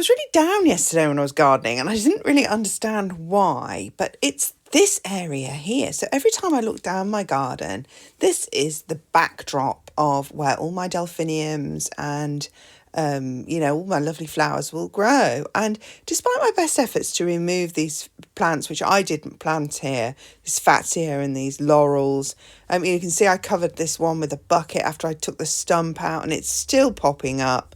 was really down yesterday when I was gardening, and I didn't really understand why, but it's this area here. So every time I look down my garden, this is the backdrop of where all my delphiniums and all my lovely flowers will grow. And despite my best efforts to remove these plants, which I didn't plant here, this fatsia and these laurels, you can see I covered this one with a bucket after I took the stump out, and it's still popping up.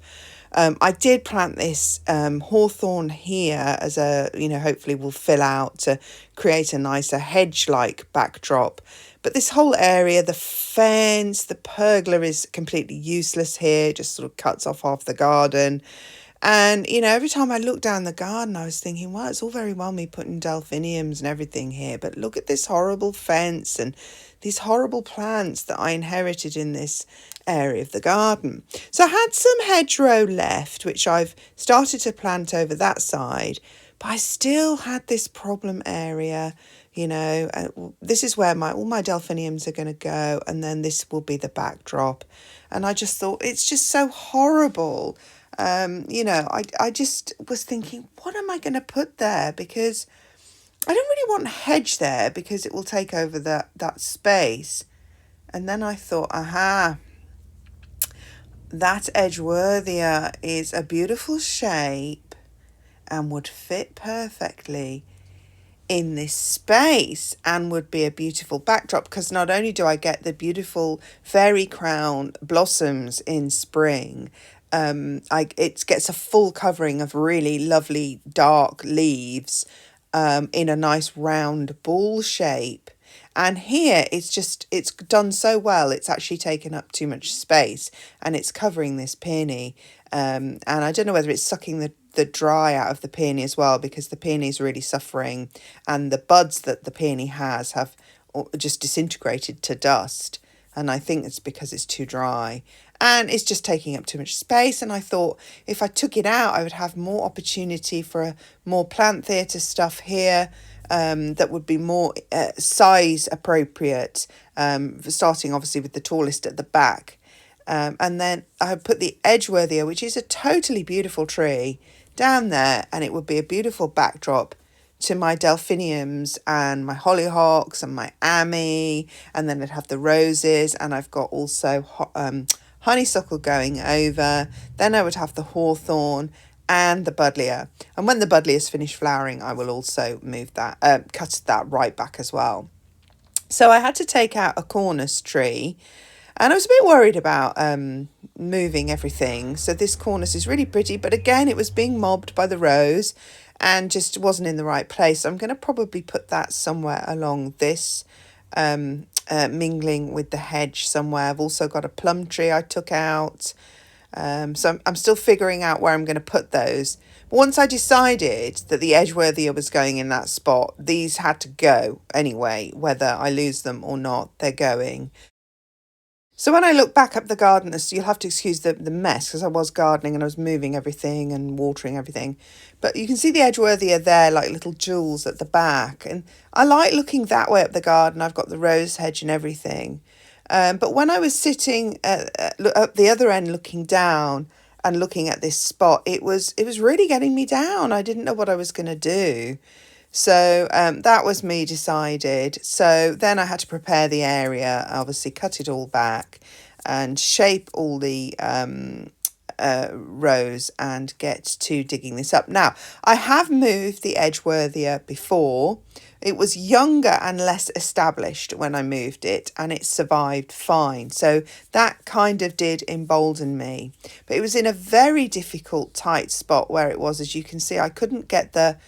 I did plant this hawthorn here as hopefully will fill out to create a nicer hedge-like backdrop. But this whole area, the fence, the pergola is completely useless here. It just sort of cuts off half the garden. And, every time I looked down the garden, I was thinking, well, it's all very well me putting delphiniums and everything here, but look at this horrible fence and these horrible plants that I inherited in this area of the garden. So I had some hedgerow left, which I've started to plant over that side, but I still had this problem area. This is where all my delphiniums are going to go, and then this will be the backdrop. And I just thought, it's just so horrible. I just was thinking, what am I going to put there? Because I don't really want hedge there because it will take over that space. And then I thought, that Edgeworthia is a beautiful shape and would fit perfectly in this space and would be a beautiful backdrop, because not only do I get the beautiful fairy crown blossoms in spring, it gets a full covering of really lovely dark leaves in a nice round ball shape. And here it's done so well, it's actually taken up too much space, and it's covering this peony. And I don't know whether it's sucking the dry out of the peony as well, because the peony is really suffering, and the buds that the peony has have just disintegrated to dust. And I think it's because it's too dry and it's just taking up too much space. And I thought if I took it out, I would have more opportunity for a more plant theatre stuff here. That would be more size appropriate, starting obviously with the tallest at the back. And then I put the Edgeworthia, which is a totally beautiful tree, down there, and it would be a beautiful backdrop to my delphiniums and my hollyhocks and my ammi, and then I'd have the roses, and I've got also honeysuckle going over. Then I would have the hawthorn and the buddleia, and when the buddleia is finished flowering, I will also move that, cut that right back as well. So I had to take out a cornice tree, and I was a bit worried about moving everything. So this cornice is really pretty, but again, it was being mobbed by the rose and just wasn't in the right place. So I'm going to probably put that somewhere along this, mingling with the hedge somewhere. I've also got a plum tree I took out. So I'm still figuring out where I'm going to put those. But once I decided that the Edgeworthia was going in that spot, these had to go anyway, whether I lose them or not, they're going. So when I look back up the garden, you'll have to excuse the mess, because I was gardening and I was moving everything and watering everything. But you can see the Edgeworthia there, like little jewels at the back. And I like looking that way up the garden. I've got the rose hedge and everything. But when I was sitting at the other end looking down and looking at this spot, it was really getting me down. I didn't know what I was going to do. So that was me decided. So then I had to prepare the area, obviously cut it all back and shape all the rows and get to digging this up. Now, I have moved the Edgeworthia before. It was younger and less established when I moved it, and it survived fine. So that kind of did embolden me. But it was in a very difficult, tight spot where it was, as you can see, I couldn't get the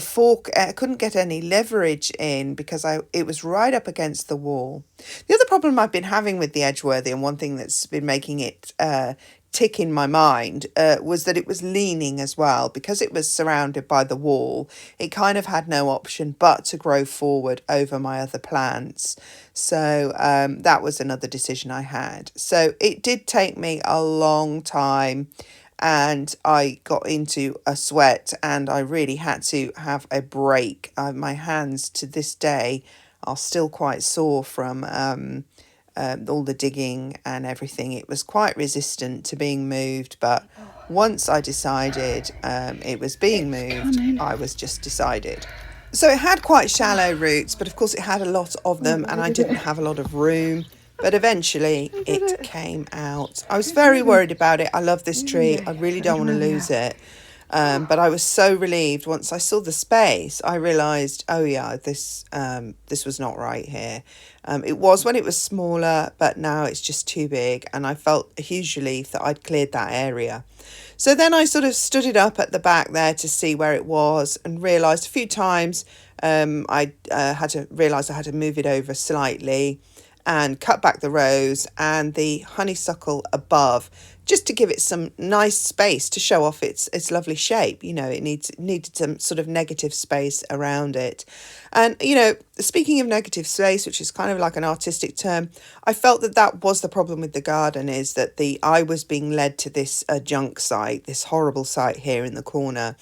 fork, I couldn't get any leverage in because it was right up against the wall. The other problem I've been having with the Edgeworthia, and one thing that's been making it tick in my mind, was that it was leaning as well. Because it was surrounded by the wall, it kind of had no option but to grow forward over my other plants. So that was another decision I had. So it did take me a long time, and I got into a sweat, and I really had to have a break. My hands to this day are still quite sore from all the digging and everything, it was quite resistant to being moved. But once I decided it was being moved, I was just decided. So it had quite shallow roots, but of course it had a lot of them, and I didn't have a lot of room. But eventually it came out. I was very worried about it. I love this tree. I really don't want to lose it. But I was so relieved once I saw the space. I realised, oh yeah, this was not right here. It was when it was smaller, but now it's just too big, and I felt a huge relief that I'd cleared that area. So then I sort of stood it up at the back there to see where it was, and realised a few times I had to realise I had to move it over slightly and cut back the rows and the honeysuckle above, just to give it some nice space to show off its lovely shape. You know, it needed some sort of negative space around it. And, you know, speaking of negative space, which is kind of like an artistic term, I felt that was the problem with the garden, is that I was being led to this junk site, this horrible site here in the corner.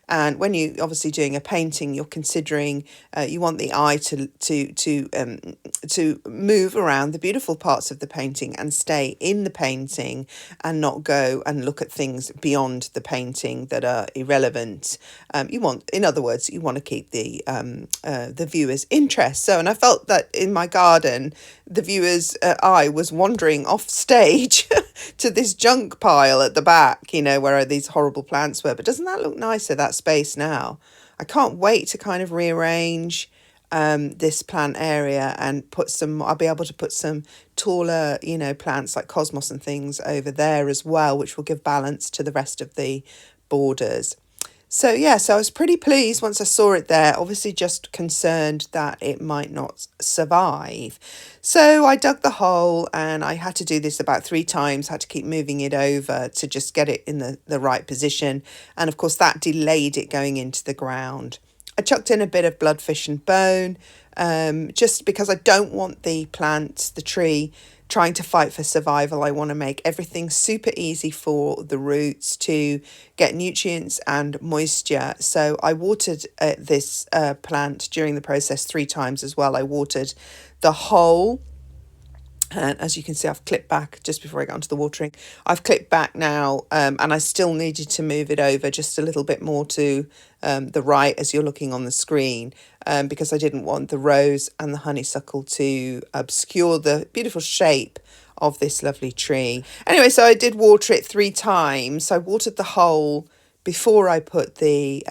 And when you obviously doing a painting, you're considering you want the eye to move around the beautiful parts of the painting and stay in the painting, and not go and look at things beyond the painting that are irrelevant. In other words, you want to keep the viewer's interest. So, and I felt that in my garden, the viewer's eye was wandering off stage to this junk pile at the back, you know, where these horrible plants were. But doesn't that look nicer, that space now? I can't wait to kind of rearrange this plant area and I'll be able to put some taller, you know, plants like cosmos and things over there as well, which will give balance to the rest of the borders. So yeah, so I was pretty pleased once I saw it there, obviously just concerned that it might not survive. So I dug the hole, and I had to do this about 3 times, had to keep moving it over to just get it in the right position. And of course that delayed it going into the ground. I chucked in a bit of bloodfish and bone, just because I don't want the tree, trying to fight for survival. I want to make everything super easy for the roots to get nutrients and moisture. So I watered this plant during the process 3 times as well. I watered the whole. And as you can see, I've clipped back just before I got onto the watering. I've clipped back now, and I still needed to move it over just a little bit more to the right as you're looking on the screen, because I didn't want the rose and the honeysuckle to obscure the beautiful shape of this lovely tree. Anyway, so I did water it 3 times. I watered the whole before I put the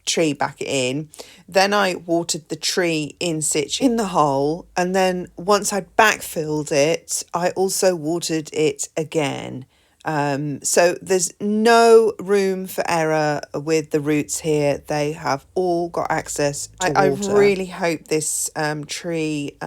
tree back in. Then I watered the tree in situ in the hole, and then once I'd backfilled it, I also watered it again. So there's no room for error with the roots here. They have all got access to water. I really hope this tree,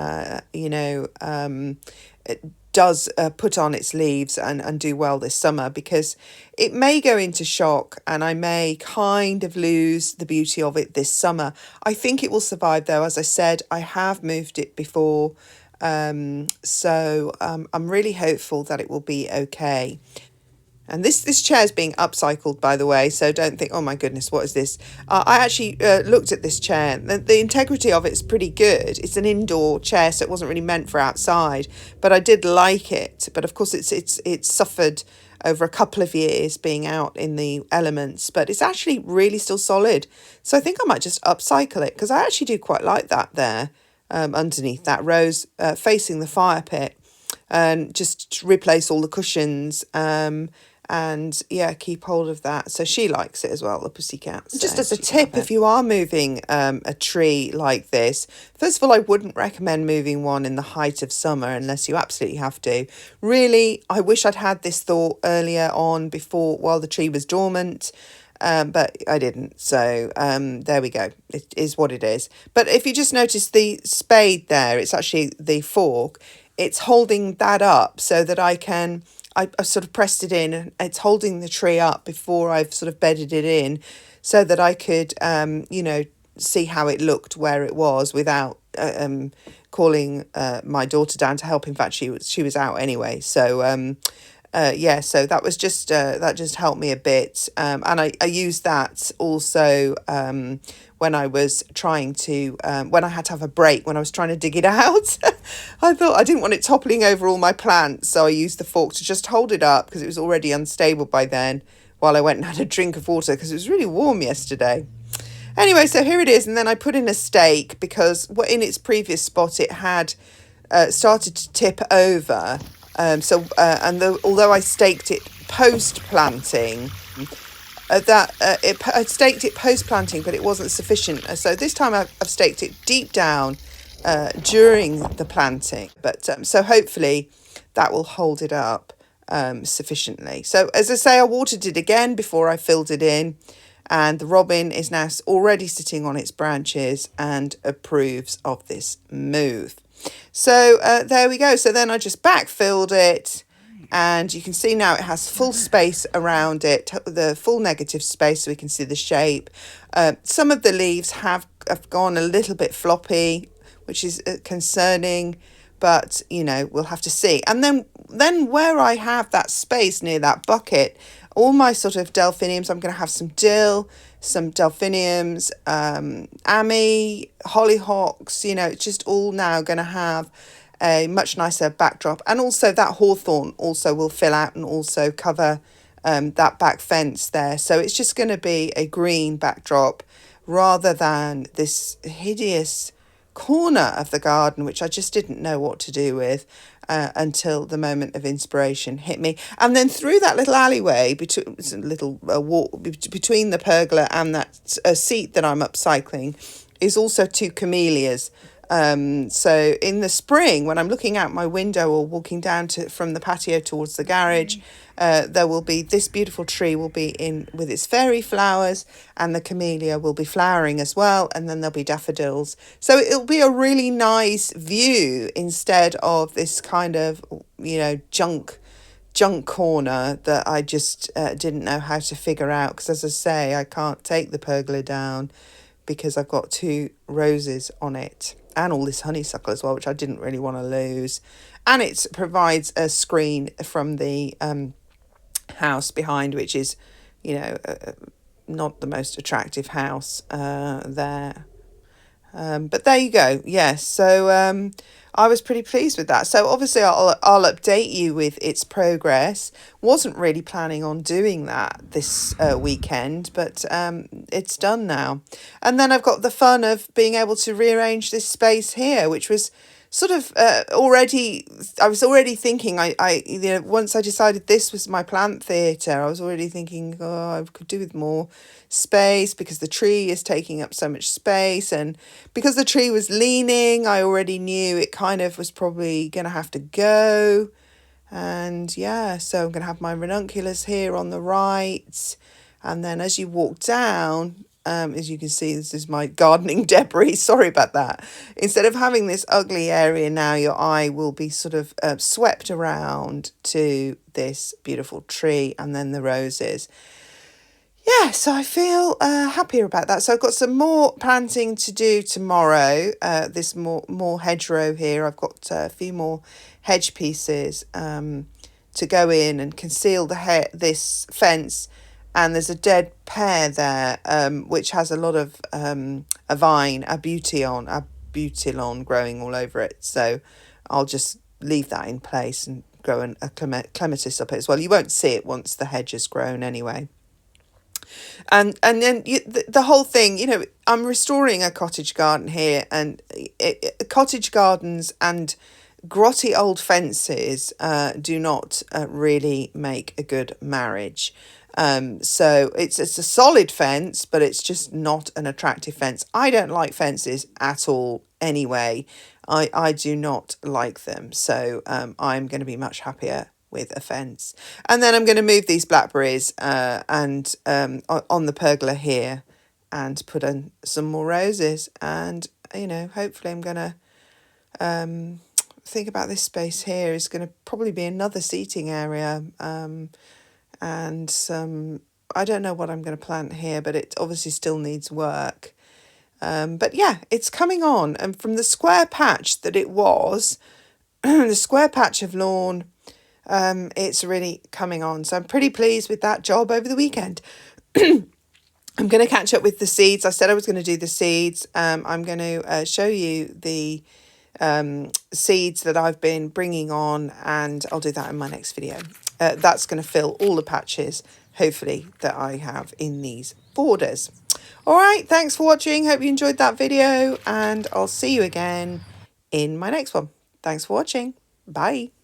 does put on its leaves and do well this summer, because it may go into shock and I may kind of lose the beauty of it this summer. I think it will survive though. As I said, I have moved it before, so I'm really hopeful that it will be okay. And this chair is being upcycled, by the way, so don't think, oh my goodness, what is this? I actually looked at this chair. The integrity of it is pretty good. It's an indoor chair, so it wasn't really meant for outside, but I did like it. But of course, it's suffered over a couple of years being out in the elements, but it's actually really still solid. So I think I might just upcycle it, because I actually do quite like that there, underneath that rose, facing the fire pit, and just replace all the cushions, and yeah, keep hold of that. So she likes it as well, the pussycat. So just as a tip, if you are moving a tree like this, first of all, I wouldn't recommend moving one in the height of summer unless you absolutely have to. Really, I wish I'd had this thought earlier on, while the tree was dormant, but I didn't. So there we go. It is what it is. But if you just notice the spade there, it's actually the fork. It's holding that up so that I've sort of pressed it in, and it's holding the tree up before I've sort of bedded it in, so that I could, see how it looked where it was without calling my daughter down to help. In fact, she was out anyway. So yeah, so that was just that just helped me a bit, and I used that also when I was trying to when I had to have a break when I was trying to dig it out. I thought I didn't want it toppling over all my plants, so I used the fork to just hold it up because it was already unstable by then, while I went and had a drink of water because it was really warm yesterday. Anyway, so here it is, and then I put in a stake because in its previous spot it had started to tip over. Although I staked it post planting, I staked it post planting, but it wasn't sufficient. So this time I've staked it deep down during the planting. But so hopefully that will hold it up sufficiently. So as I say, I watered it again before I filled it in. And the robin is now already sitting on its branches and approves of this move. So there we go. So then I just backfilled it, and you can see now it has full space around it, the full negative space, so we can see the shape. Some of the leaves have gone a little bit floppy, which is concerning, but you know, we'll have to see. And then where I have that space near that bucket, all my sort of delphiniums, I'm going to have some dill, some delphiniums, ammi, hollyhocks, you know, it's just all now going to have a much nicer backdrop. And also that hawthorn also will fill out and also cover that back fence there. So it's just going to be a green backdrop rather than this hideous corner of the garden, which I just didn't know what to do with until the moment of inspiration hit me. And then through that little alleyway, between walk between the pergola and that seat that I'm upcycling, is also 2 camellias. So in the spring, when I'm looking out my window or walking down from the patio towards the garage, there will be this beautiful tree will be in with its fairy flowers, and the camellia will be flowering as well, and then there'll be daffodils. So it'll be a really nice view instead of this kind of, you know, junk corner that I just didn't know how to figure out, because as I say, I can't take the pergola down because I've got 2 roses on it and all this honeysuckle as well, which I didn't really want to lose. And it provides a screen from the house behind, which is, you know, not the most attractive house there. But there you go. Yes. So I was pretty pleased with that. So obviously I'll update you with its progress. Wasn't really planning on doing that this weekend, but it's done now. And then I've got the fun of being able to rearrange this space here, which was sort of I was already thinking, you know, once I decided this was my plant theatre, I was already thinking, oh, I could do with more space because the tree is taking up so much space. And because the tree was leaning, I already knew it kind of was probably going to have to go. And yeah, so I'm going to have my ranunculus here on the right. And then as you walk down, as you can see, this is my gardening debris. Sorry about that. Instead of having this ugly area now, your eye will be sort of swept around to this beautiful tree and then the roses. Yeah, so I feel happier about that. So I've got some more planting to do tomorrow. This more hedgerow here. I've got a few more hedge pieces to go in and conceal this fence. And there's a dead pear there, which has a lot of a vine, a butylon growing all over it. So I'll just leave that in place and grow a clematis up it as well. You won't see it once the hedge has grown anyway. And then the whole thing, you know, I'm restoring a cottage garden here, and cottage gardens and grotty old fences do not really make a good marriage. So it's a solid fence, but it's just not an attractive fence. I don't like fences at all anyway. I do not like them. So I'm going to be much happier with a fence. And then I'm going to move these blackberries and on the pergola here and put in some more roses. And, you know, hopefully I'm going to think about this space here is going to probably be another seating area. And some, I don't know what I'm going to plant here, but it obviously still needs work. But yeah, it's coming on. And from the square patch that it was, the square patch of lawn, It's really coming on. So I'm pretty pleased with that job over the weekend. I'm going to catch up with the seeds. I said I was going to do the seeds. I'm going to show you the seeds that I've been bringing on, and I'll do that in my next video. That's going to fill all the patches, hopefully, that I have in these borders. All right, thanks for watching. Hope you enjoyed that video, and I'll see you again in my next one. Thanks for watching. Bye.